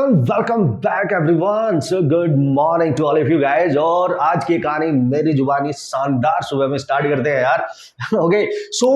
Welcome back everyone. So good morning to all of you guys. और आज की कहानी मेरी जुबानी शानदार सुबह में स्टार्ट करते हैं यार। ओके सो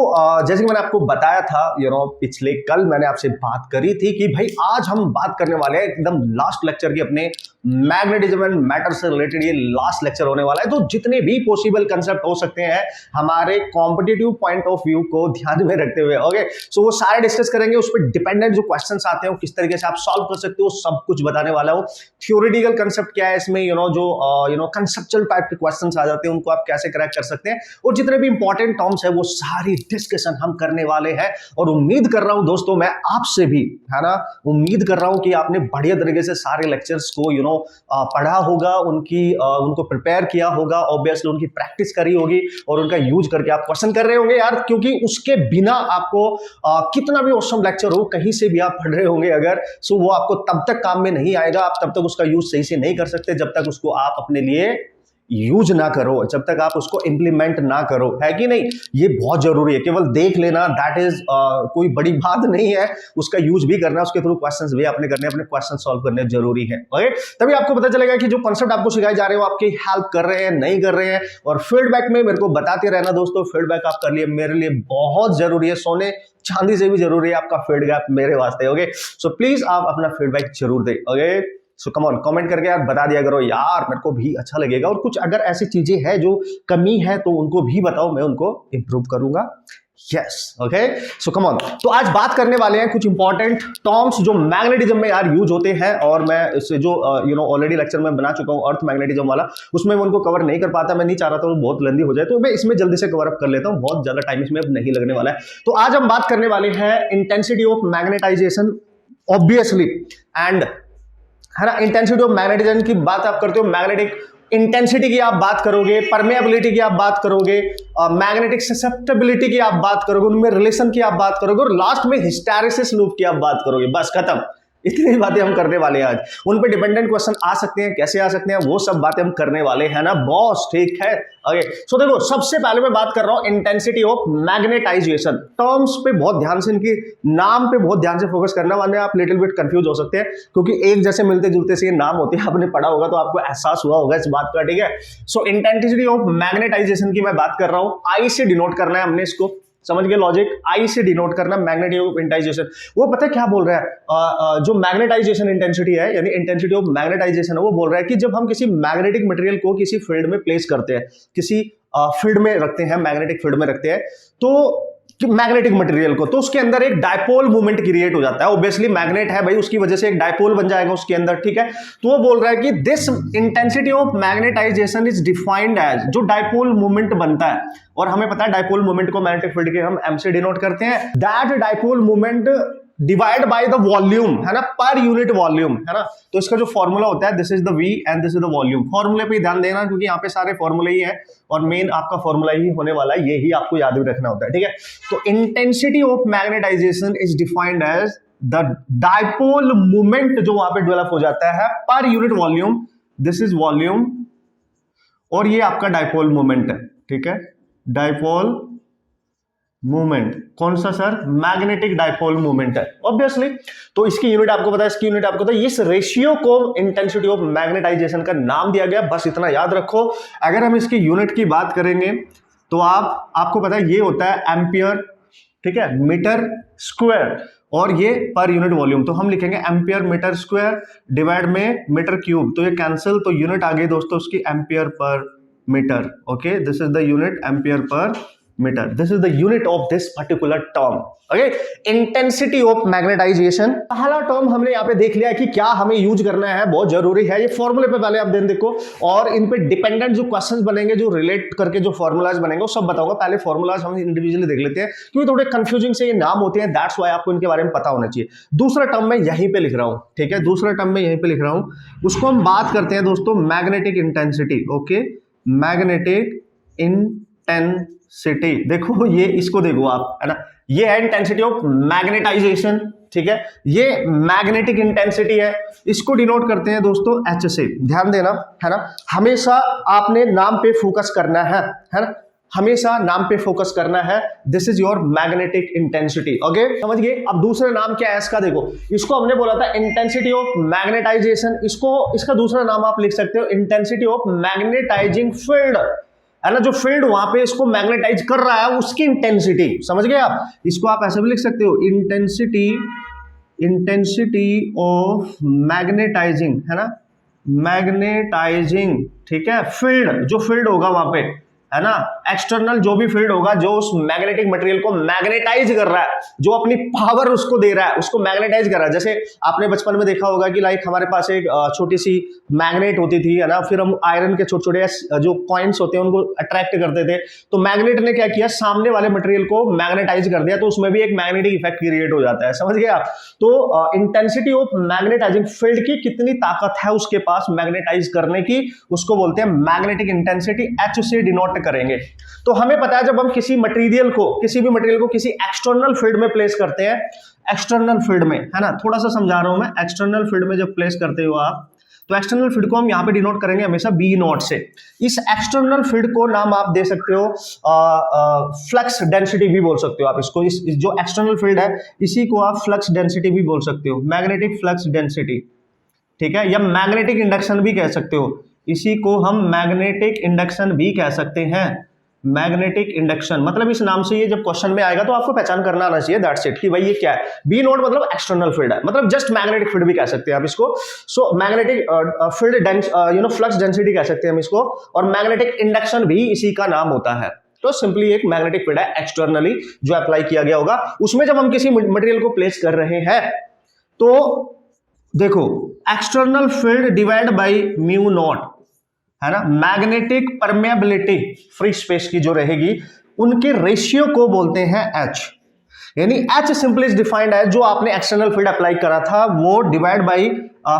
जैसे कि मैंने आपको बताया था पिछले कल मैंने आपसे बात करी थी कि भाई आज हम बात करने वाले हैं एकदम लास्ट लेक्चर की, अपने मैग्नेटिज्म एंड मैटर से रिलेटेड ये लास्ट लेक्चर होने वाला है। तो जितने भी पॉसिबल कंसेप्ट हो सकते हैं हमारे कॉम्पिटिटिव पॉइंट ऑफ व्यू को ध्यान में रखते हुए, ओके सो वो सारे डिस्कस करेंगे। उस पर डिपेंडेंट जो क्वेश्चंस आते हैं वो किस तरीके से आप सॉल्व कर सकते हो सब कुछ बताने वाला हूं। थ्योरेटिकल कंसेप्ट क्या है इसमें, जो कंसेप्चुअल टाइप के क्वेश्चंस आ जाते हैं उनको आप कैसे क्रैक कर सकते हैं, और जितने भी इंपॉर्टेंट टर्म्स है वो सारी डिस्कशन हम करने वाले हैं। और उम्मीद कर रहा हूं दोस्तों मैं आपसे भी, है ना, उम्मीद कर रहा हूं कि आपने बढ़िया तरीके से सारे लेक्चर्स को पढ़ा होगा, उनको प्रिपेयर किया होगा, ऑब्वियसली उनकी प्रैक्टिस करी होगी और उनका यूज करके आप क्वेश्चन कर रहे होंगे यार। क्योंकि उसके बिना आपको कितना भी ऑसम लेक्चर हो, कहीं से भी आप पढ़ रहे होंगे अगर, सो वो आपको तब तक काम में नहीं आएगा, आप तब तक उसका यूज सही से नहीं कर सकते जब तक उसको आप अपने लिए यूज ना करो, जब तक आप उसको इंप्लीमेंट ना करो, है कि नहीं। ये बहुत जरूरी है। केवल देख लेना दैट इज कोई बड़ी बात नहीं है, उसका यूज भी करना, उसके थ्रू क्वेश्चंस भी आपने करने, अपने क्वेश्चन सॉल्व करने जरूरी है। ओके तभी आपको पता चलेगा कि जो कॉन्सेप्ट आपको सिखाए जा रहे हो आपकी हेल्प कर रहे हैं नहीं कर रहे हैं। और फीडबैक में मेरे को बताते रहना दोस्तों, फीडबैक आपका लिए मेरे लिए बहुत जरूरी है, सोने चांदी से भी जरूरी है आपका फीडबैक मेरे वास्ते। ओके सो प्लीज आप अपना फीडबैक जरूर दे। Okay so come on comment करके यार बता दिया करो यार, मेरे को भी अच्छा लगेगा। और कुछ अगर ऐसी चीजें हैं जो कमी है तो उनको भी बताओ, मैं उनको इंप्रूव करूंगा। Yes okay so come on. तो आज बात करने वाले हैं कुछ इंपॉर्टेंट टर्म्स जो मैग्नेटिज्म में यार यूज होते हैं। और मैं इससे जो ऑलरेडी लेक्चर में बना चुका हूं अर्थ मैग्नेटिज्म वाला, उसमें मैं उनको कवर नहीं कर पाता, मैं नहीं चाह रहा था वो बहुत लेंदी हो जाए, तो मैं इसमें जल्दी से कवर अप कर लेता हूं, बहुत ज्यादा टाइम इसमें अब नहीं लगने वाला है। तो आज हम बात करने वाले हैं intensity of magnetisation, obviously, and है ना। इंटेंसिटी ऑफ मैग्नेटिज्म की बात आप करते हो, मैग्नेटिक इंटेंसिटी की आप बात करोगे, परमेबिलिटी की आप बात करोगे, मैग्नेटिक ससेप्टेबिलिटी की आप बात करोगे, उनमें रिलेशन की आप बात करोगे, और लास्ट में हिस्टैरिसिस लूप की आप बात करोगे। बस खत्म, इतनी बातें हम करने वाले हैं आज। उन पे डिपेंडेंट क्वेश्चन आ सकते हैं, कैसे आ सकते हैं, वो सब बातें हम करने वाले हैं ना बॉस, ठीक है। ओके सो देखो, सबसे पहले मैं बात कर रहा हूं इंटेंसिटी ऑफ मैग्नेटाइजेशन। टर्म्स पे बहुत ध्यान से, इनकी नाम पे बहुत ध्यान से फोकस करना, वरना आप लिटिल बिट कंफ्यूज हो सकते हैं, क्योंकि एक जैसे मिलते जुलते से ये नाम होते हैं। आपने पढ़ा होगा तो आपको एहसास हुआ होगा इस बात का, ठीक है। सो इंटेंसिटी ऑफ मैग्नेटाइजेशन की मैं बात कर रहा हूं, आई से डिनोट करना है हमने इसको, समझ गए लॉजिक, आई से डिनोट करना मैग्नेटिक ऑफ इंटेंसिटी। वो पता है क्या बोल रहा है, जो मैग्नेटाइजेशन इंटेंसिटी है, यानी इंटेंसिटी ऑफ मैग्नेटाइजेशन है, वो बोल रहा है कि जब हम किसी मैग्नेटिक मटेरियल को किसी फील्ड में प्लेस करते हैं, किसी फील्ड में रखते हैं, मैग्नेटिक फील्ड में रखते हैं, तो मैग्नेटिक मटेरियल को, तो उसके अंदर एक डायपोल मूवमेंट क्रिएट हो जाता है। ऑब्वियसली मैग्नेट है भाई, उसकी वजह से एक डायपोल बन जाएगा उसके अंदर, ठीक है। तो वो बोल रहा है कि this intensity of magnetization is defined as, जो डायपोल मूवमेंट बनता है, और हमें पता है डायपोल मूवमेंट को मैग्नेटिक फील्ड के हम एम से डिनोट करते हैं, that dipole movement divide by the volume, है ना, पर यूनिट वॉल्यूम, है ना। तो इसका जो फॉर्मूला होता है, this is the V and this is the volume. फॉर्मूले पे ध्यान देना क्योंकि यहाँ पे सारे फॉर्मूले ही हैं, और मेन आपका फॉर्मूला ही होने वाला है, ये ही आपको याद भी रखना होता है, ठीक है। तो intensity of magnetization is defined as the dipole movement जो वहां पे डेवलप हो जाता है per unit volume, this is volume, और ये आपका डायपोल मूवमेंट है, ठीक है। डायपोल मूवमेंट कौन सा सर, मैग्नेटिक डायपोल मूवमेंट है ऑब्वियसली। तो इसकी यूनिट आपको पता है, इसकी यूनिट आपको पता है, इस रेशियो को इंटेंसिटी ऑफ मैग्नेटाइजेशन का नाम दिया गया, बस इतना याद रखो। अगर हम इसकी यूनिट की बात करेंगे तो आपको पता है ये होता है एम्पियर, ठीक है, मीटर स्क्वायर, और ये पर यूनिट वॉल्यूम, तो हम लिखेंगे एम्पियर मीटर स्क्वायर डिवाइड में मीटर क्यूब, तो ये कैंसिल, तो यूनिट आ गई दोस्तों उसकी ampere per metre. Okay this is the unit ampere per metre, this is the unit of this particular term. Okay intensity of magnetisation, पहला term हमने यहाँ पे देख लिया कि क्या हमें यूज करना है, बहुत जरूरी है। ये फॉर्मूले पे पहले आप देन देखो, और इन पे डिपेंडेंट जो क्वेश्चंस बनेंगे, जो रिलेट करके जो फॉर्मूलाज बनेंगे वो सब बताऊंगा। पहले फॉर्मूलाज हम इंडिविजुअली देख लेते हैं क्योंकि थोड़े कंफ्यूजिंग से ये नाम होते हैं, दैट्स व्हाई आपको इनके बारे में पता होना चाहिए। दूसरा टर्म मैं यहीं पे लिख रहा हूं, ठीक है, दूसरा टर्म मैं यहीं पे लिख रहा हूं, उसको हम बात करते हैं दोस्तों magnetic intensity. Okay magnetic intensity, देखो ये, इसको देखो आप, है ना, ये है इंटेंसिटी ऑफ मैग्नेटाइजेशन, ठीक है, ये मैग्नेटिक इंटेंसिटी है, इसको डिनोट करते हैं दोस्तों एच से। ध्यान देना, है ना, हमेशा आपने नाम पे फोकस करना है ना। हमेशा नाम पे फोकस करना है। This is your magnetic intensity. Okay, समझ गए। अब दूसरा नाम क्या है इसका, देखो इसको हमने बोला था इंटेंसिटी ऑफ मैग्नेटाइजेशन, इसका दूसरा नाम आप लिख सकते हो इंटेंसिटी ऑफ मैग्नेटाइजिंग फील्ड, है ना। जो फील्ड वहां पे इसको मैग्नेटाइज कर रहा है उसकी इंटेंसिटी, समझ गए आप। इसको आप ऐसे भी लिख सकते हो इंटेंसिटी ऑफ मैग्नेटाइजिंग, है ना, मैग्नेटाइजिंग, ठीक है, फील्ड, जो फील्ड होगा वहां पे, है ना, एक्सटर्नल जो भी फील्ड होगा जो उस मैग्नेटिक मटेरियल को मैग्नेटाइज कर रहा है, जो अपनी पावर उसको दे रहा है, उसको मैग्नेटाइज कर रहा है। जैसे आपने बचपन में देखा होगा कि लाइक हमारे पास एक छोटी सी मैग्नेट होती थी, है ना, फिर हम आयरन के छोटे छोटे जो कॉइन्स होते हैं उनको अट्रैक्ट करते थे, तो मैग्नेट ने क्या किया, सामने वाले मटेरियल को मैग्नेटाइज कर दिया, तो उसमें भी एक मैग्नेटिक इफेक्ट क्रिएट हो जाता है, समझ गए आप। तो इंटेंसिटी ऑफ मैग्नेटाइजिंग फील्ड की कितनी ताकत है उसके पास मैग्नेटाइज करने की, उसको बोलते हैं मैग्नेटिक इंटेंसिटी, एच से डिनोट करेंगे। तो हमें पता है जब हम किसी मटेरियल को, किसी भी मटेरियल को किसी एक्सटर्नल फील्ड में प्लेस करते हैं, एक्सटर्नल फील्ड में, है ना, थोड़ा सा समझा रहा हूं मैं, एक्सटर्नल फील्ड में जब प्लेस करते हो आप, तो एक्सटर्नल फील्ड को हम यहां पे डिनोट करेंगे हमेशा बी नॉट से। इस एक्सटर्नल फील्ड को नाम आप दे सकते हो फ्लक्स डेंसिटी भी बोल सकते हो आप इसको। इस जो एक्सटर्नल फील्ड है इसी को आप फ्लक्स डेंसिटी भी बोल सकते हो, मैग्नेटिक फ्लक्स डेंसिटी, ठीक है, या मैग्नेटिक इंडक्शन भी कह सकते हो, इसी को हम मैग्नेटिक इंडक्शन भी कह सकते हैं। मैग्नेटिक इंडक्शन मतलब इस नाम से ये जब क्वेश्चन में आएगा तो आपको पहचान करना आना चाहिए, दैट्स इट, कि भाई ये क्या है। बी नोट मतलब एक्सटर्नल फील्ड है, मतलब जस्ट मैग्नेटिक फील्ड भी कह सकते हैं आप इसको। So magnetic field flux density कह सकते हैं हम इसको, और मैग्नेटिक इंडक्शन भी इसी का नाम होता है। तो सिंपली एक मैग्नेटिक फील्ड है एक्सटर्नली जो अप्लाई किया गया होगा, उसमें जब हम किसी मटेरियल को प्लेस कर रहे हैं तो देखो external field divide by mu naught, है ना, मैग्नेटिक परमेबिलिटी फ्री स्पेस की जो रहेगी उनके रेशियो को बोलते हैं एच, यानी एच सिंपली डिफाइंड है जो आपने एक्सटर्नल फील्ड अप्लाई करा था वो डिवाइड बाई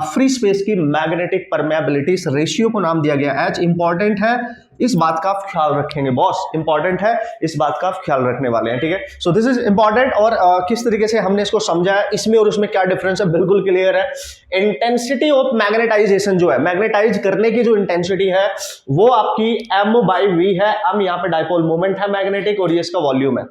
फ्री स्पेस की मैग्नेटिक परमेबिलिटी, इस रेशियो को नाम दिया गया एच। इंपॉर्टेंट है, इस बात का आप ख्याल रखेंगे बॉस, इंपॉर्टेंट है, इस बात का आप ख्याल रखने वाले हैं, ठीक है। सो दिस इज इंपॉर्टेंट। और किस तरीके से हमने इसको समझा है, इसमें और उसमें क्या डिफरेंस है बिल्कुल क्लियर है। इंटेंसिटी ऑफ मैग्नेटाइजेशन जो है, मैग्नेटाइज करने की जो इंटेंसिटी है वो आपकी m/v है। हम यहाँ पे डाइपोल मोमेंट है मैग्नेटिक, और ये इसका वॉल्यूम है,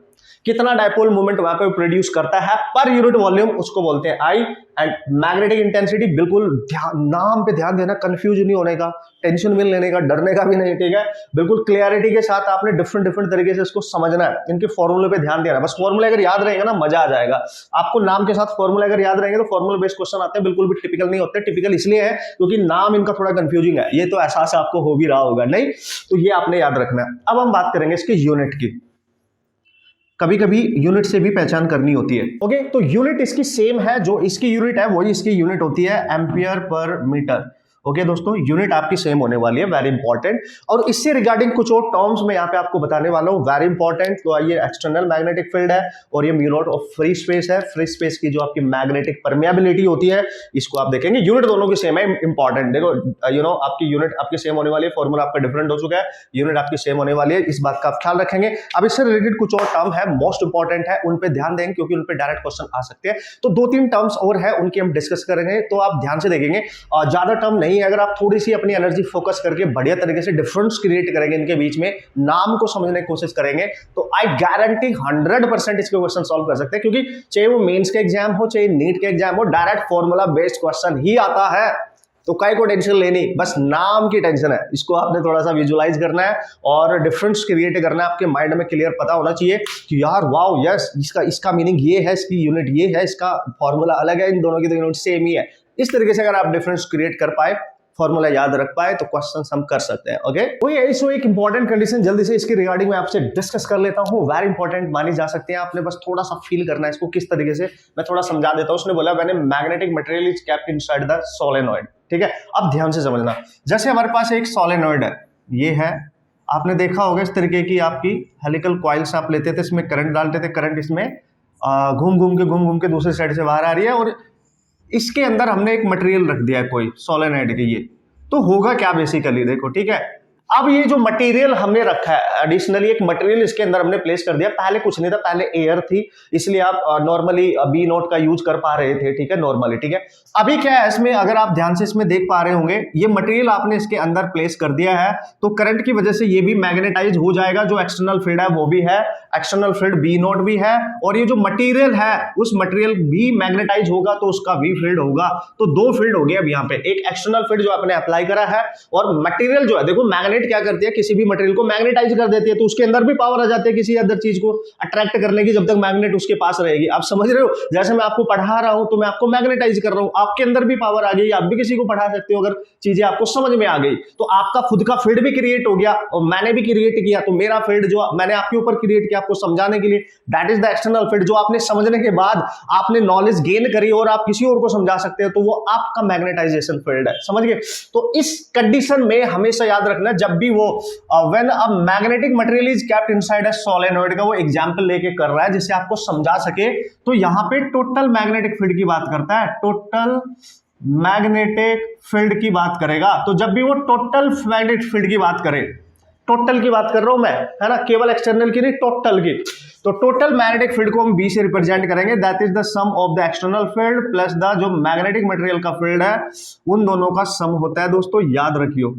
कितना डाइपोल मोमेंट वहां पे प्रोड्यूस करता है पर यूनिट वॉल्यूम, उसको बोलते हैं आई। एंड मैग्नेटिक इंटेंसिटी बिल्कुल नाम पे ध्यान देना, कंफ्यूज नहीं होने का, टेंशन भी लेने का, डरने का भी नहीं, ठीक है। बिल्कुल क्लियरिटी के साथ आपने डिफरेंट तरीके से इसको समझना है, इनके फॉर्मूले पे ध्यान देना। बस फॉर्मूले अगर याद रहेंगे ना मजा आ जाएगा आपको। नाम के साथ फॉर्मूले अगर याद रहेंगे तो फॉर्मूला बेस्ड क्वेश्चन आते हैं, बिल्कुल भी टिपिकल नहीं होते। टिपिकल इसलिए है क्योंकि नाम इनका थोड़ा कंफ्यूजिंग है, ये तो एहसास आपको हो भी रहा होगा, नहीं तो ये आपने याद रखना है। अब हम बात करेंगे इसकी यूनिट की, कभी कभी यूनिट से भी पहचान करनी होती है। ओके, तो यूनिट इसकी सेम है, जो इसकी यूनिट है वही इसकी यूनिट होती है एम्पियर पर मीटर। ओके दोस्तों, यूनिट आपकी सेम होने वाली है, वेरी इंपॉर्टेंट। और इससे रिगार्डिंग कुछ और टर्म्स में यहाँ पे आपको बताने वाला हूँ, वेरी इंपॉर्टेंट। तो ये एक्सटर्नल मैग्नेटिक फील्ड है और ये mu naught of free space है। फ्री स्पेस की जो आपकी मैग्नेटिक परमेबिलिटी होती है इसको आप देखेंगे। यूनिट दोनों की सेम है, इंपॉर्टेंट। देखो आपकी यूनिट आपकी सेम होने वाली है, फॉर्मूला आपका डिफरेंट हो चुका है, यूनिट आपकी सेम होने वाली है, इस बात का आप ख्याल रखेंगे। अब इससे रिलेटेड कुछ और टर्म है, मोस्ट इंपॉर्टेंट है, उन पे ध्यान देंगे क्योंकि उन पे डायरेक्ट क्वेश्चन आ सकते हैं। तो 2-3 टर्म्स और है, उनकी हम डिस्कस करेंगे, तो आप ध्यान से देखेंगे। ज्यादा टर्म नहीं है, अगर आप थोड़ी सी अपनी एनर्जी फोकस करके बढ़िया तरीके से डिफरेंस क्रिएट करेंगे इनके बीच में, नाम को समझने की कोशिश करेंगे, तो आई गारंटी 100% इसके क्वेश्चन सॉल्व कर सकते हैं। क्योंकि चाहे वो मेंस का एग्जाम हो चाहे नीट का एग्जाम हो, डायरेक्ट फॉर्मूला बेस्ड क्वेश्चन ही आता है। तो काय को टेंशन लेनी, बस नाम की टेंशन है, इसको आपने थोड़ा सा विजुलाइज करना है और डिफरेंस क्रिएट करना है। आपके माइंड में क्लियर पता होना चाहिए कि यार वाओ यस, इसका मीनिंग ये है, इसकी यूनिट ये है, इसका फॉर्मूला अलग है, इन दोनों की तो यूनिट सेम ही है। इस तरीके से अगर आप डिफरेंस क्रिएट कर पाए, फॉर्मूला याद रख पाए, तो क्वेश्चंस हम कर सकते हैं। ओके, तो ये सो एक इंपॉर्टेंट कंडीशन जल्दी से इसके रिगार्डिंग में आपसे डिस्कस कर लेता हूं, वेरी इंपॉर्टेंट मानी जा सकते हैं। आपने बस थोड़ा सा फील करना है इसको किस तरीके से, मैं थोड़ा समझा देता हूं। उसने बोला मैंने magnetic material is kept inside the solenoid, ठीक है। अब ध्यान से समझना, जैसे हमारे पास एक सोलेनॉइड है, ये है, आपने देखा होगा इस तरीके की आपकी हेलिकल कॉइल्स आप लेते थे, इसमें करंट डालते थे, करंट इसमें घूम घूम के दूसरी साइड से बाहर आ रही है, और इसके अंदर हमने एक मटेरियल रख दिया है कोई सोलेनॉइड के, ये तो होगा क्या बेसिकली देखो, ठीक है। अब ये जो मटेरियल हमने रखा है, एडिशनली एक मटेरियल इसके अंदर हमने प्लेस कर दिया। पहले कुछ नहीं था, पहले एयर थी, इसलिए आप नॉर्मली बी नोट का यूज कर पा रहे थे, ठीक है, नॉर्मली, ठीक है। अभी क्या है इसमें, अगर आप ध्यान से इसमें देख पा रहे होंगे, ये मटेरियल आपने इसके अंदर प्लेस कर दिया है, तो करंट की वजह से ये भी मैग्नेटाइज हो जाएगा। जो एक्सटर्नल फील्ड है वो भी है, एक्सटर्नल फील्ड बी नोट भी है, और ये जो मटेरियल है उस मटेरियल भी मैग्नेटाइज होगा तो उसका भी फील्ड होगा। तो दो फील्ड हो गए अब यहाँ पे, एक एक्सटर्नल फील्ड जो आपने अप्लाई करा है, और मटेरियल जो है, देखो मैग्नेट क्या करती है, किसी भी मटेरियल को मैग्नेटाइज कर देती है, तो उसके अंदर भी पावर आ जाती है किसी अदर चीज को अट्रैक्ट करने की, जब तक मैग्नेट उसके पास रहेगी। आप समझ रहे हो, जैसे मैं आपको पढ़ा रहा हूं तो मैं आपको मैग्नेटाइज कर रहा हूं, आपके अंदर भी पावर आ गई, आप भी किसी को पढ़ा सकते हो अगर चीजें आपको समझ में आ गई। तो आपका खुद का फील्ड भी क्रिएट हो गया और मैंने भी क्रिएट किया, तो मेरा फील्ड जो मैंने आपके ऊपर क्रिएट किया आपको समझाने के लिए, that is the external field. जो आपने समझने के बाद आपने नॉलेज गेन करी और आप किसी और को समझा सकते हो, तो वो आपका मैग्नेटाइजेशन फील्ड है, समझ गए। तो इस कंडीशन में हमेशा याद रखना, जब भी वो when a magnetic material is kept inside a solenoid का वो एग्जांपल लेके कर रहा है जिससे आपको समझा सके। तो यहां पे टोटल मैग्नेटिक फील्ड की बात करता है, टोटल मैग्नेटिक फील्ड की बात करेगा। तो जब भी वो टोटल मैग्नेटिक फील्ड की बात करे, टोटल की बात कर रहा हूं मैं, है ना, केवल एक्सटर्नल की नहीं, टोटल की। तो टोटल मैग्नेटिक फील्ड को हम बी से रिप्रेजेंट करेंगे, that is the sum of the external field plus the जो मैग्नेटिक मटेरियल का फील्ड है, उन दोनों का सम होता है। दोस्तों याद रखियो,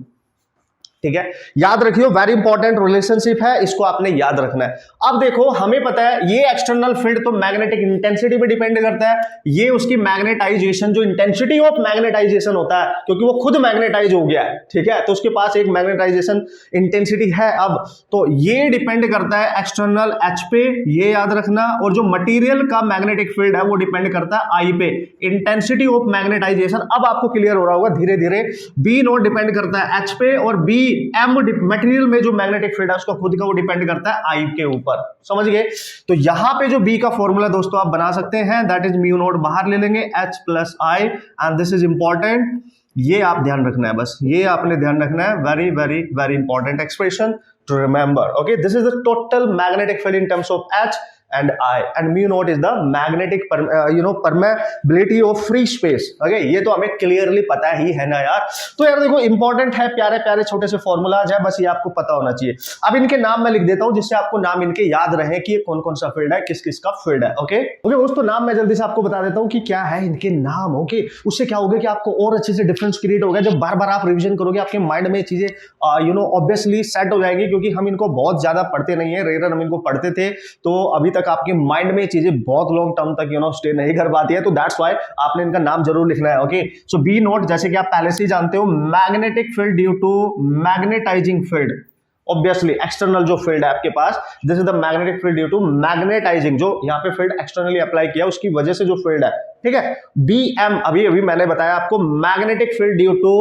ठीक है, याद रखियो, वेरी इंपॉर्टेंट रिलेशनशिप है, इसको आपने याद रखना है। अब देखो हमें पता है ये एक्सटर्नल फील्ड तो मैग्नेटिक इंटेंसिटी पे डिपेंड करता है, ये उसकी मैग्नेटाइजेशन जो इंटेंसिटी ऑफ मैग्नेटाइजेशन होता है, क्योंकि वो खुद मैग्नेटाइज हो गया है, ठीक है, तो उसके पास एक मैग्नेटाइजेशन इंटेंसिटी है। अब तो ये डिपेंड करता है एक्सटर्नल एच पे, ये याद रखना, और जो मटीरियल का मैग्नेटिक फील्ड है वो डिपेंड करता है आई पे, इंटेंसिटी ऑफ मैग्नेटाइजेशन। अब आपको क्लियर हो रहा होगा धीरे धीरे, बी नोट डिपेंड करता है एच पे, और बी एम मटेरियल में जो मैग्नेटिक फील्ड है उसका खुद का वो डिपेंड करता है आई के ऊपर, समझ गए। तो यहां पे जो बी का फॉर्मूला दोस्तों आप बना सकते हैं, दैट इज म्यू नोट, बाहर ले लेंगे H plus I, and this is important, ये आप ध्यान रखना है, बस ये आपने ध्यान रखना है, very very very important expression to remember. Okay, this is the total magnetic field in terms of H and I, and mu naught is the magnetic permeability of free space. Okay, ये तो हमें clearly पता ही है ना यार। तो यार देखो इंपॉर्टेंट है, प्यारे प्यारे छोटे से फॉर्मूलाज है, बस ये आपको पता होना चाहिए। अब इनके नाम मैं लिख देता हूं जिससे आपको नाम इनके याद रहे कि कौन कौन सा फील्ड है, किस किस का फील्ड है। ओके ओके दोस्तों, नाम मैं जल्दी से आपको बता देता हूं कि क्या है इनके नाम। ओके, उससे क्या होगा कि आपको और अच्छे से डिफरेंस क्रिएट होगा। जब बार बार आप रिविजन करोगे आपके माइंड में चीजें ऑब्वियसली सेट हो जाएंगी, क्योंकि हम इनको बहुत ज्यादा पढ़ते नहीं है, रेयर हम इनको पढ़ते थे, तो अभी तक आपके माइंड में चीजें बहुत लॉन्ग टर्म तक स्टे नहीं कर पाती है। तो दैट्स व्हाई आपने इनका नाम जरूर लिखना है। ओके, सो बी नोट, जैसे कि आप पहले से ही जानते हो, magnetic field due to magnetising field, obviously external जो फील्ड है आपके पास, this is the magnetic field due to magnetising, जो यहाँ पे फील्ड एक्सटर्नली अप्लाई किया उसकी वजह से जो फील्ड है, ठीक है। बी एम, अभी अभी मैंने बताया आपको, magnetic field due to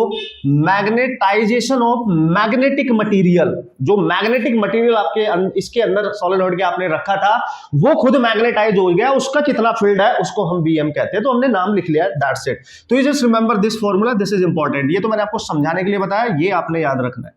magnetization of magnetic material, जो मैग्नेटिक मटेरियल आपके इसके अंदर सॉलिनॉइड के आपने रखा था वो खुद मैग्नेटाइज हो गया, उसका कितना फील्ड है उसको हम बी एम कहते हैं। तो हमने नाम लिख लिया, दैट्स इट। तो you just remember this formula, this is important. ये तो मैंने आपको समझाने के लिए बताया, ये आपने याद रखना है,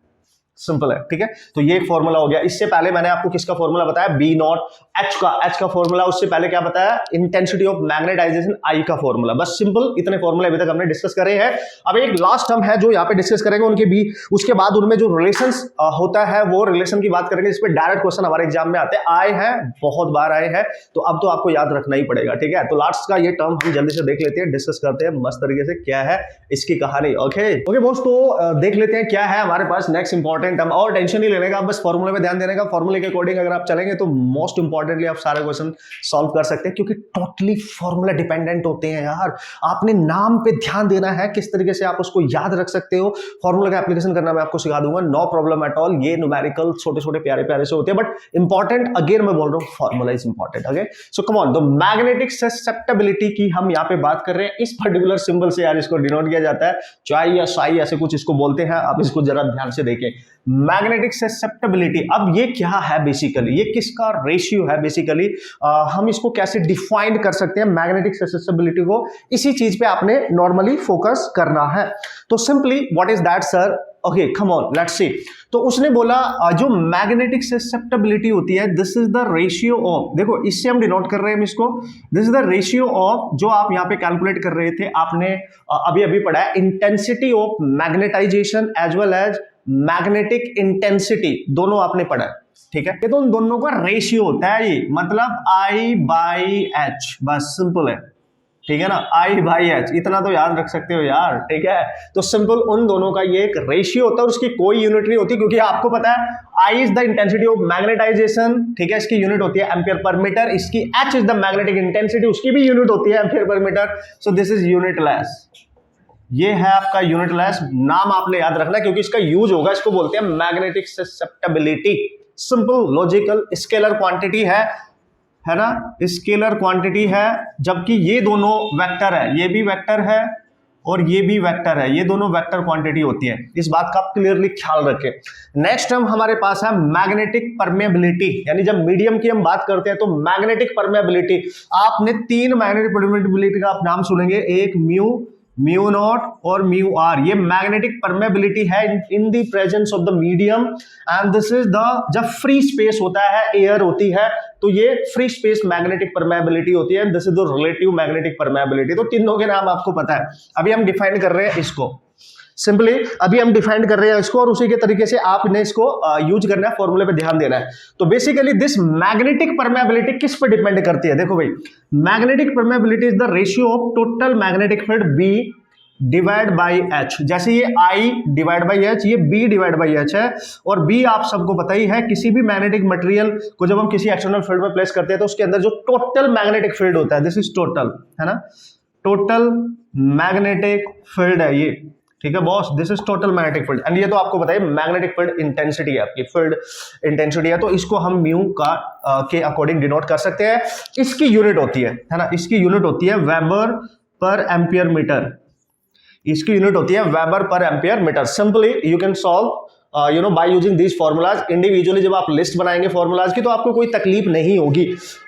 सिंपल है, ठीक है। तो ये फॉर्मूला हो गया। इससे पहले मैंने आपको किसका फॉर्मूला बताया, बी नॉट, एच का फॉर्मूला। उससे पहले क्या बताया, इंटेंसिटी ऑफ मैग्नेटाइजेशन आई का फॉर्मूला। बस सिंपल इतने फॉर्मूले अभी तक हमने डिस्कस करे हैं। अब एक लास्ट टर्म है जो यहाँ पे डिस्कस करेंगे उनके बी, उसके बाद उनमें जो रिलेशंस होता है वो रिलेशन की बात करेंगे, जिस पे डायरेक्ट क्वेश्चन हमारे एग्जाम में आते हैं, आए हैं, बहुत बार आए हैं, तो अब तो आपको याद रखना ही पड़ेगा, ठीक है। तो लास्ट का ये टर्म हम जल्दी से देख लेते हैं, डिस्कस करते हैं मस्त तरीके से क्या है इसकी कहानी। ओके दोस्तों, देख लेते हैं क्या है हमारे पास नेक्स्ट इंपॉर्टेंट टर्म। और टेंशन लेने का, बस फॉर्मूले पे ध्यान देने का, फॉर्मूले के अकॉर्डिंग अगर आप चलेंगे तो मोस्ट इंपॉर्टेंटली आप सारे क्वेश्चन सॉल्व कर सकते हैं, क्योंकि टोटली फॉर्मूला डिपेंडेंट होते हैं यार। आपने नाम पे ध्यान देना है, किस तरीके से आप उसको याद रख सकते हो, फॉर्मूला का एप्लीकेशन करना मैं आपको सिखा दूंगा, नो प्रॉब्लम एट ऑल। ये न्यूमेरिकल छोटे छोटे प्यारे प्यारे से होते हैं, बट इंपॉर्टेंट अगेन मैं बोल रहा हूं, formula is important. Okay, so come on, the magnetic susceptibility की हम यहाँ पे बात कर रहे हैं। इस पर्टिकुलर सिंबल से यार इसको डिनोट किया जाता है, चाई या साई ऐसे कुछ इसको बोलते हैं। आप इसको जरा ध्यान से देखें, मैग्नेटिक ससेप्टेबिलिटी। अब ये क्या है बेसिकली, ये किसका रेशियो है बेसिकली, हम इसको कैसे डिफाइन कर सकते हैं मैग्नेटिक ससेप्टेबिलिटी को, इसी चीज पे आपने नॉर्मली फोकस करना है। तो simply what is that sir, okay come on let's see. तो उसने बोला जो मैग्नेटिक ससेप्टेबिलिटी होती है, this is the ratio of, देखो इससे हम डिनोट कर रहे हैं इसको, this is the ratio of, जो आप यहां पे कैलकुलेट कर रहे थे, आपने अभी अभी पढ़ा है, intensity of magnetization as well as magnetic intensity, दोनों आपने पढ़ा है, ठीक है। ये तो उन दोनों का रेशियो होता है, ये मतलब I बाई एच, बस सिंपल है, ठीक है ना, I बाई एच, इतना तो याद रख सकते हो यार, ठीक है। तो सिंपल उन दोनों का ये एक रेशियो होता है और उसकी कोई यूनिट नहीं होती, क्योंकि आपको पता है I is the intensity of magnetisation, ठीक है, इसकी यूनिट होती है एम्पियर पर मीटर, इसकी H is the magnetic intensity, उसकी भी यूनिट होती है ampere per metre, so this is unitless. ये है आपका यूनिटलेस, नाम आपने याद रखना क्योंकि इसका यूज होगा, इसको बोलते हैं magnetic susceptibility. Simple logical scalar quantity है ना, स्केलर क्वांटिटी है, जबकि ये दोनों वेक्टर है, ये भी वेक्टर है और ये भी वेक्टर है, ये दोनों वेक्टर क्वांटिटी होती है, इस बात का आप क्लियरली ख्याल रखें। नेक्स्ट टर्म हमारे पास है मैग्नेटिक परमेबिलिटी, यानी जब मीडियम की हम बात करते हैं तो मैग्नेटिक परमेबिलिटी, आपने 3 मैग्नेटिक परमेबिलिटी का आप नाम सुनेंगे, एक म्यू नॉट और म्यू आर, ये मैग्नेटिक परमेबिलिटी है in the presence of the medium, and this is the, जब फ्री स्पेस होता है, एयर होती है, तो ये फ्री स्पेस मैग्नेटिक परमेबिलिटी होती है, this is the relative magnetic permeability. तो तीनों के नाम आपको पता है, अभी हम डिफाइन कर रहे हैं इसको, सिंपली अभी हम डिफाइन कर रहे हैं इसको, और उसी के तरीके से आपने इसको यूज करना है, फॉर्मूले पे ध्यान देना है। तो बेसिकली दिस मैग्नेटिक परमेबिलिटी किस पे डिपेंड करती है, देखो भाई, magnetic permeability is the ratio of total magnetic field B divide by H, जैसे ये I डिवाइड बाई एच, ये B डिवाइड बाई एच है, और B आप सबको पता ही है, किसी भी मैग्नेटिक मटेरियल को जब हम किसी एक्सटर्नल फील्ड में प्लेस करते हैं तो उसके अंदर जो टोटल मैग्नेटिक फील्ड होता है, दिस इज टोटल, है ना, टोटल मैग्नेटिक फील्ड है ये, ठीक है boss, this is total magnetic field, and ये तो आपको बताइए मैग्नेटिक फील्ड इंटेंसिटी है, आपकी फील्ड इंटेंसिटी है, तो इसको हम म्यू का के अकॉर्डिंग डिनोट कर सकते हैं। इसकी यूनिट होती है ना, इसकी यूनिट होती है वेबर पर एम्पियर मीटर, इसकी यूनिट होती है weber per ampere metre. Simply you can solve by using these formulas individually, जब आप लिस्ट बनाएंगे फॉर्मूलाज की तो आपको कोई तकलीफ नहीं होगी।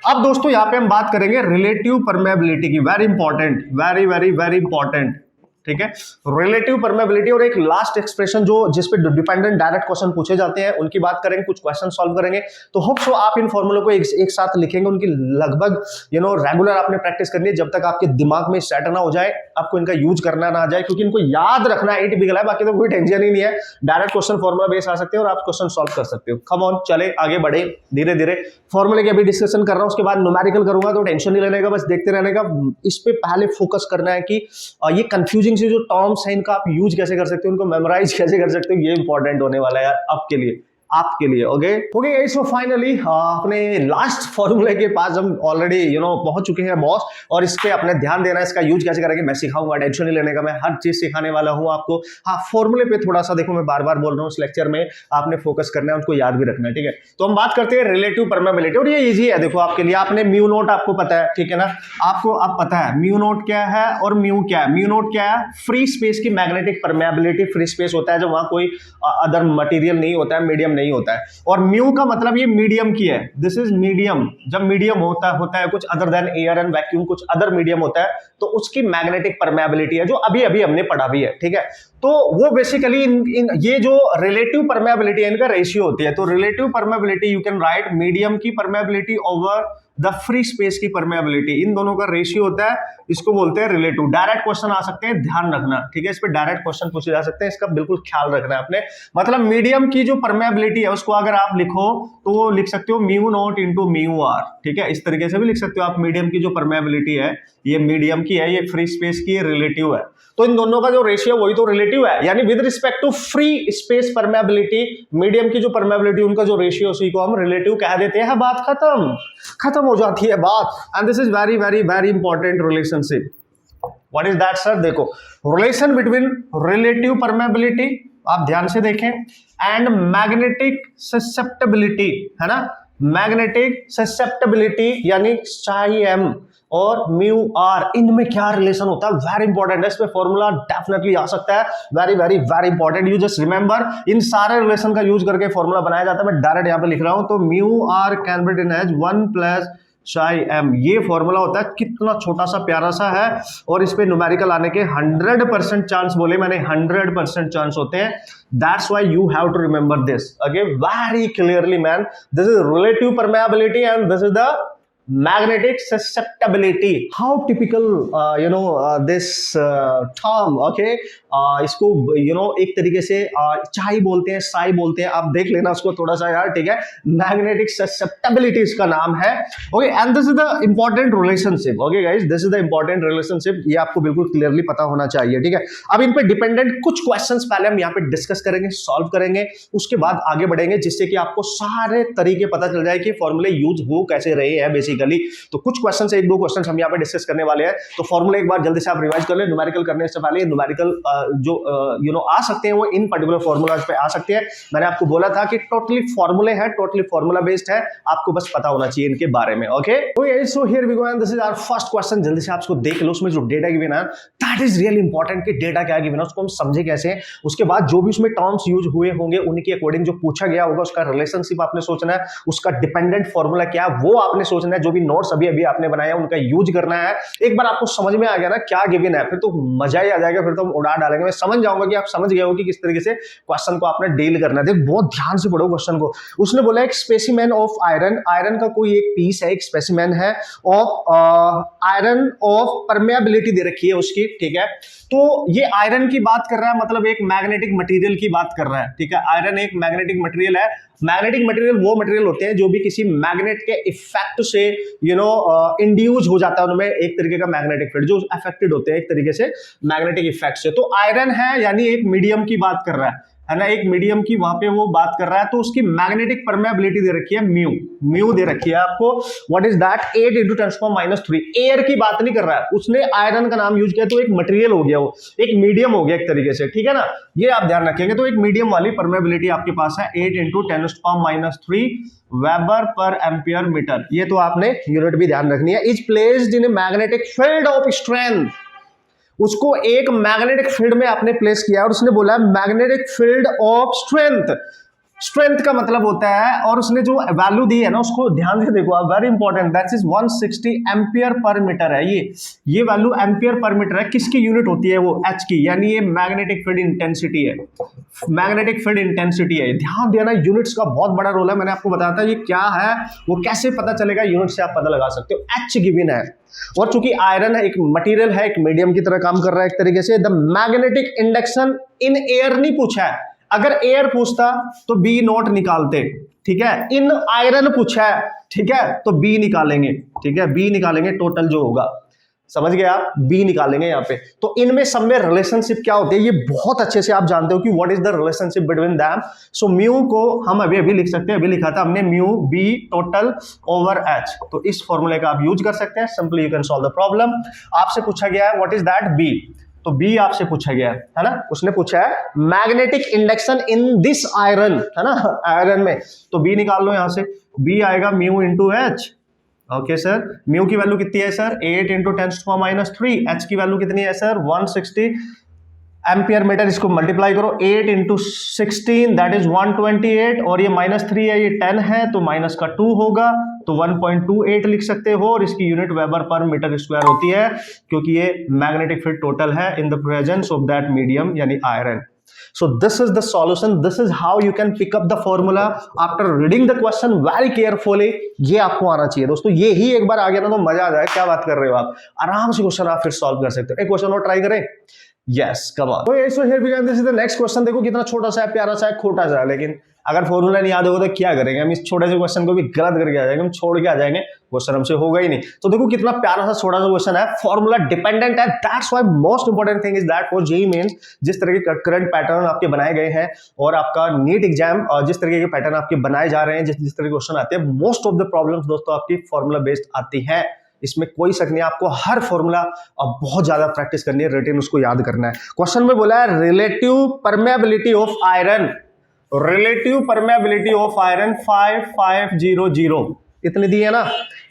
अब दोस्तों यहाँ पे हम बात करेंगे रिलेटिव परमेबिलिटी की, very important, very very very important, ठीक है, रिलेटिव परमेबिलिटी। और एक लास्ट एक्सप्रेशन जो जिसपे डिपेंडेंट डायरेक्ट क्वेश्चन पूछे जाते हैं उनकी बात करेंगे, कुछ क्वेश्चन सॉल्व करेंगे, तो होप सो आप इन फॉर्मूलों को एक साथ लिखेंगे, उनकी लगभग रेगुलर आपने प्रैक्टिस करनी है, जब तक आपके दिमाग में सेट ना हो जाए, आपको इनका यूज करना ना आ जाए, क्योंकि इनको याद रखना है, टिपिकल है, बाकी तो कोई टेंशन ही नहीं है, डायरेक्ट क्वेश्चन फॉर्मूला बेस आ सकते हैं और आप क्वेश्चन सॉल्व कर सकते हो। कम ऑन, चले आगे बढ़े धीरे धीरे, फॉर्मूले की अभी डिस्कशन कर रहा हूं, उसके बाद न्यूमेरिकल करूंगा, तो टेंशन नहीं लेने का, बस देखते रहने का। इस पे पहले फोकस करना है कि ये कंफ्यूजिंग से जो टर्म्स इनका आप यूज कैसे कर सकते हो, उनको मेमोराइज कैसे कर सकते हो, ये इंपॉर्टेंट होने वाला है यार आपके लिए, ओके। सो फाइनली अपने लास्ट फॉर्मूले के पास हम ऑलरेडी पहुंच चुके हैं बॉस, और इस पे अपने ध्यान देना है, इसका यूज कैसे करेंगे मैं सिखाऊंगा, टेंशन नहीं लेने का, मैं हर चीज सिखाने वाला हूं आपको। हाँ, फॉर्मूले पे थोड़ा सा देखो, मैं बार बार बोल रहा हूँ, इस लेक्चर में आपने फोकस करना है, उनको याद भी रखना है, ठीक है। तो हम बात करते हैं रिलेटिव परमेबिलिटी, और ये इजी है, देखो आपके लिए, आपने म्यू नोट आपको पता है, ठीक है ना, आपको अब पता है म्यू नोट क्या है और म्यू क्या है। म्यू नोट क्या है, फ्री स्पेस की मैग्नेटिक परमेबिलिटी, फ्री स्पेस होता है जब वहां कोई अदर मटेरियल नहीं होता है, मीडियम नहीं होता है, और म्यू का मतलब ये मीडियम की है, दिस इज मीडियम, जब मीडियम होता है कुछ other than air and vacuum, कुछ अदर मीडियम होता है, तो उसकी मैग्नेटिक परमेबिलिटी है, जो अभी अभी हमने पढ़ा भी है, ठीक है। तो वो बेसिकली ये जो रिलेटिव परमेबिलिटी है, इनका रेशियो होती है, तो relative permeability you can write medium की permeability over the free space की परमेबिलिटी, इन दोनों का रेशियो होता है, इसको बोलते हैं रिलेटिव। डायरेक्ट क्वेश्चन आ सकते हैं, ध्यान रखना, ठीक है, इस पे डायरेक्ट क्वेश्चन पूछे जा सकते हैं, इसका बिल्कुल ख्याल रखना है आपने। मतलब मीडियम की जो परमेबिलिटी है उसको अगर आप लिखो तो वो लिख सकते हो mu naught into mu R, ठीक है, इस तरीके से भी लिख सकते हो आप। मीडियम की जो परमेबिलिटी है ये मीडियम की है, ये फ्री स्पेस की रिलेटिव है, तो इन दोनों का जो रेशियो वही तो रिलेटिव है, यानी with respect to free space permeability, medium की जो परमेबिलिटी उनका जो रेशियो उसी को हम रिलेटिव कह देते हैं। बात खत्म हो जाती है बात, and this is very very very important relationship. What is that sir? देखो, रिलेशन बिटवीन रिलेटिव परमेबिलिटी, आप ध्यान से देखें, एंड मैग्नेटिक ससेप्टेबिलिटी, है ना, मैग्नेटिक ससेप्टेबिलिटी यानी m और म्यू आर, इनमें क्या रिलेशन होता है, वेरी इंपॉर्टेंट है, इस पे फॉर्मूला डेफिनेटली आ सकता है, very very very important. You just remember, इन सारे रिलेशन का यूज करके फॉर्मूला बनाया जाता है, मैं डायरेक्ट यहां पे लिख रहा हूं, तो mu R can be written as 1 plus chi M, ये फॉर्मूला होता है, कितना छोटा सा प्यारा सा है, और इस पे न्यूमेरिकल आने के 100% चांस, बोले मैंने 100% चांस होते हैं. That's why you have to remember this okay very clearly man. This is relative permeability and this is the magnetic susceptibility. How typical this term okay. इसको एक तरीके से चाई बोलते हैं, साई बोलते हैं, आप देख लेना उसको थोड़ा सा यार, ठीक है. मैग्नेटिक ससेप्टेबिलिटी इसका नाम है okay. And this is the important relationship okay guys, this is the important relationship, ये आपको बिल्कुल क्लियरली पता होना चाहिए, ठीक है. अब इन पे डिपेंडेंट कुछ क्वेश्चंस पहले हम यहाँ पे डिस्कस करेंगे, सॉल्व करेंगे, उसके बाद आगे बढ़ेंगे, जिससे कि आपको सारे तरीके पता चल जाए कि फॉर्मूले यूज हो कैसे रहे हैं बेसिकली. तो कुछ क्वेश्चन, एक दो क्वेश्चन हम यहाँ पे डिस्कस करने वाले हैं. तो फॉर्मूला एक बार जल्दी से आप रिवाइज कर ले. न्यूमेरिकल करने से पहले न्यूमेरिकल जो आ सकते हैं वो इन पर्टिकुलर फॉर्मूलाज पे आ सकते हैं. मैंने आपको बोला था कि टोटली फॉर्मूले हैं, टोटली फॉर्मूला बेस्ड है, आपको बस पता होना चाहिए इनके बारे में okay. So here we go and this is our first question. जल्दी से आप इसको देख लो. उसमें जो डेटा गिवन है दैट इज रियली इंपॉर्टेंट कि डेटा क्या गिवन है उसको हम समझे कैसे. उसके बाद जो भी उसमें टर्म्स यूज हुए होंगे उनके अकॉर्डिंग जो पूछा गया होगा उसका रिलेशनशिप आपने सोचना है, उसका डिपेंडेंट फॉर्मूला क्या है वो आपने सोचना है. जो भी नोट्स अभी अभी आपने बनाया उनका यूज करना है. एक बार आपको समझ में आ गया ना क्या गिवन है, फिर तो मजा ही आ जाएगा, फिर तो हम उड़ा डालेंगे. मैं समझ जाऊंगा कि आप समझ गए हो कि किस तरीके से क्वेश्चन को आपने डील करना है. देख बहुत ध्यान से पढ़ो क्वेश्चन को. उसने बोला एक स्पेसिमेन ऑफ आयरन, आयरन का कोई एक पीस है, एक स्पेसिमेन है ऑफ आयरन ऑफ परमेबिलिटी दे रखी है उसकी, ठीक है. तो ये आयरन की बात कर रहा है, मतलब एक मैग्नेटिक मटेरियल की बात कर रहा है, ठीक है. आयरन एक मैग्नेटिक मटेरियल है. मैग्नेटिक मटेरियल वो मटेरियल होते हैं जो भी किसी मैग्नेट के इफेक्ट से इंड्यूस हो जाता है, उनमें एक तरीके का मैग्नेटिक फील्ड जो अफेक्टेड होते हैं एक तरीके से मैग्नेटिक इफेक्ट से. तो आयरन है यानी एक मीडियम की बात कर रहा है ना, एक मीडियम की वहां पे वो बात कर रहा है. तो उसकी मैग्नेटिक परमेबिलिटी दे रखी है म्यू, म्यू दे रखी है आपको. What is that? 8 × 10⁻³ एयर की बात नहीं कर रहा है उसने, आयरन का नाम यूज किया तो एक मटेरियल हो गया, वो एक मीडियम हो गया एक तरीके से, ठीक है ना. ये आप ध्यान रखेंगे. तो एक मीडियम वाली परमेबिलिटी आपके पास है 8 × 10⁻³ वेबर पर एम्पियर मीटर. ये तो आपने यूनिट भी ध्यान रखनी है. Is placed in a magnetic field of strength, उसको एक मैग्नेटिक फील्ड में आपने प्लेस किया और उसने बोला magnetic field of strength. Strength का मतलब होता है, और उसने जो वैल्यू दी है ना उसको ध्यान से देखो आप, very important, that is 160 ampere per metre है. ये वैल्यू एम्पियर पर मीटर है. किसकी यूनिट होती है वो? एच की, यानी ये मैग्नेटिक फील्ड इंटेंसिटी है, मैग्नेटिक फील्ड इंटेंसिटी है. ध्यान देना, यूनिट्स का बहुत बड़ा रोल है. मैंने आपको बताया था ये क्या है, वो कैसे पता चलेगा, यूनिट से आप पता लगा सकते हो. एच गिवन है, और चूंकि आयरन है, एक मटेरियल है, एक मीडियम की तरह काम कर रहा है एक तरीके से. The magnetic induction in air नहीं पूछा है. अगर एयर पूछता तो बी नॉट निकालते, ठीक है. इन आयरन पूछा है, ठीक है, तो बी निकालेंगे, ठीक है, बी निकालेंगे टोटल जो होगा, समझ गए आप, बी निकालेंगे यहाँ पे. तो इनमें सब में रिलेशनशिप क्या होती है ये बहुत अच्छे से आप जानते हो कि what is the relationship between them. So mu को हम अभी अभी लिख सकते हैं, अभी लिखा था हमने mu B total over H. तो इस फॉर्मूले का आप यूज कर सकते हैं. Simply you can solve the problem. आपसे पूछा गया है व्हाट इज दैट? बी. तो बी आपसे पूछा गया है ना, उसने पूछा है magnetic induction in this iron, है ना, आयरन में. तो बी निकाल लो यहां से. बी आएगा mu into H. Okay sir, mu की वैल्यू कितनी है सर? 8 × 10⁻³ एच की वैल्यू कितनी है सर? 160 ampere metre. इसको मल्टीप्लाई करो, 8 × 16 दैट इज 128, और ये -3 है, ये 10 है, तो माइनस का 2 होगा, तो 1.28 लिख सकते हो. और इसकी unit weber per metre square होती है, क्योंकि ये मैग्नेटिक फील्ड टोटल है in the presence of that medium यानी iron. So this is the solution. This is how you can pick up the formula after reading the question very carefully. ये आपको आना चाहिए दोस्तों. ये ही एक बार आ गया ना तो मजा आ जाए. क्या बात कर रहे हो आप, आराम से क्वेश्चन आप फिर सॉल्व कर सकते हो. एक क्वेश्चन और ट्राई करें. Yes, come on. So here we go. This is the next question. देखो कितना छोटा सा है, प्यारा सा है, खोटा सा है, लेकिन अगर फॉर्मूला नहीं याद होगा तो क्या करेंगे हम? इस छोटे से क्वेश्चन को भी गलत करके आ जाएंगे, हम छोड़ के आ जाएंगे, क्वेश्चन हमसे होगा ही नहीं. तो देखो कितना प्यारा सा छोटा सा क्वेश्चन है, फॉर्मूला डिपेंडेंट है. That's why most important thing is that for JEE mains जिस तरह के करंट पैटर्न आपके बनाए गए हैं और आपका नीट एग्जाम जिस तरीके के पैटर्न आपके बनाए जा रहे हैं, जिस तरह के क्वेश्चन आते हैं, मोस्ट ऑफ द प्रॉब्लम्स दोस्तों आपकी फॉर्मूला बेस्ड आती है. इसमें कोई शक नहीं, आपको हर फॉर्मूला अब बहुत ज्यादा प्रैक्टिस करनी है, रिटन उसको याद करना है. क्वेश्चन में बोला है relative permeability of iron, relative permeability of iron 5500 इतनी दी है ना.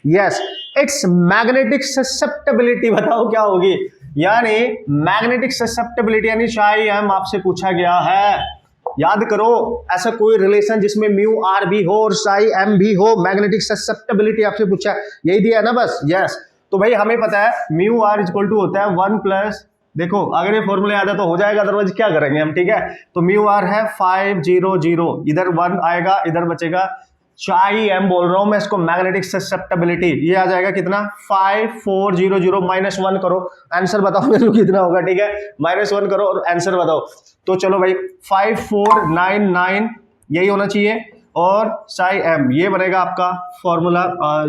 यस, इट्स मैग्नेटिक ससेप्टेबिलिटी बताओ क्या होगी, यानी मैग्नेटिक ससेप्टेबिलिटी यानी चाहे हम आपसे पूछा गया है याद करो ऐसा कोई रिलेशन जिसमें म्यू आर भी हो और साई एम भी हो, मैग्नेटिक ससेप्टेबिलिटी आपसे पूछा है, यही दिया है ना बस, यस। तो भाई हमें पता है म्यू आर इक्वल टू होता है 1 प्लस, देखो अगर ये फॉर्मूला याद है तो हो जाएगा, अदरवाइज क्या करेंगे हम, ठीक है। तो म्यू आर है 500, इधर 1 आएगा, इधर बचेगा चाई एम बोल रहा हूं मैं इसको, मैग्नेटिक ससेप्टेबिलिटी, ये आ जाएगा कितना 5400, -1 करो, आंसर बताओ मेरे को कितना होगा, ठीक है, -1 करो और आंसर बताओ। तो चलो भाई 5499 यही होना चाहिए, और साई एम ये बनेगा आपका फॉर्मूला,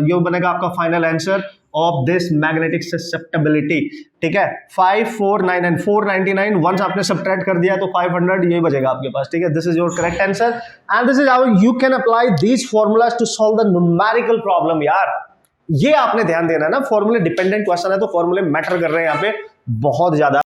ये बनेगा आपका final answer of this magnetic susceptibility, ठीक है। 5499 499 वंस आपने सब्ट्रैक्ट कर दिया तो 500 यही बचेगा आपके पास, ठीक है। This is your correct answer and this is how you can apply these formulas to solve the numerical problem. यार ये आपने ध्यान देना है ना, फॉर्मूले डिपेंडेंट क्वेश्चन है तो फॉर्मूले मैटर कर रहे हैं यहाँ पे बहुत ज्यादा।